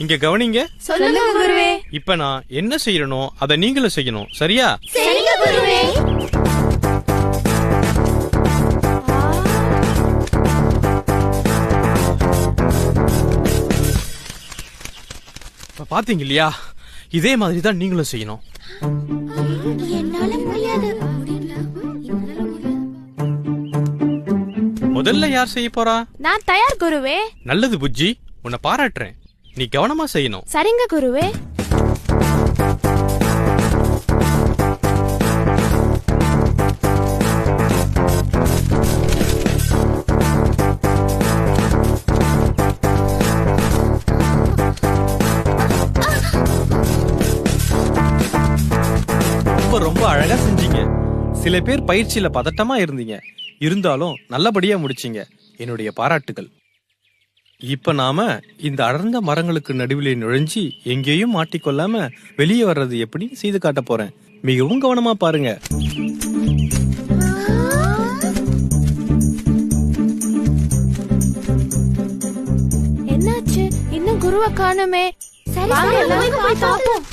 இங்க கவனிங்க. சொல்லுங்க குருவே. இப்ப நான் என்ன செய்யறனோ அத நீங்களும் செய்யணும். சரியா? சரிங்க குருவே. பாத்தீங்க இல்லையா? இதே மாதிரி தான் நீங்களும் செய்யணும். என்னால முடியாது. முதல்ல யார் செய்ய போறா? நான் தயார் குருவே. நல்லது புஜ்ஜி, உன்னை பாராட்டுறேன். நீ கவனமா செய்யணும். சரிங்க குருவே. ரொம்ப அழகா செஞ்சீங்க. சில பேர் பயிற்சியில பதட்டமா இருந்தீங்க, இருந்தாலும் நல்லபடியா முடிச்சீங்க. என்னுடைய பாராட்டுகள். இப்ப நாம இந்த அடர்ந்த மரங்களுக்கு நடுவிலே நுழைஞ்சி எங்கேயும் மாட்டிக்கொள்ளாம வெளியே வர்றது எப்படி செய்து காட்ட போறேன். மிகவும் கவனமா பாருங்க. என்னாச்சு? இன்னும் குருவை காணுமே. சரி, வாங்க எல்லாரும் போய் பாப்போம்.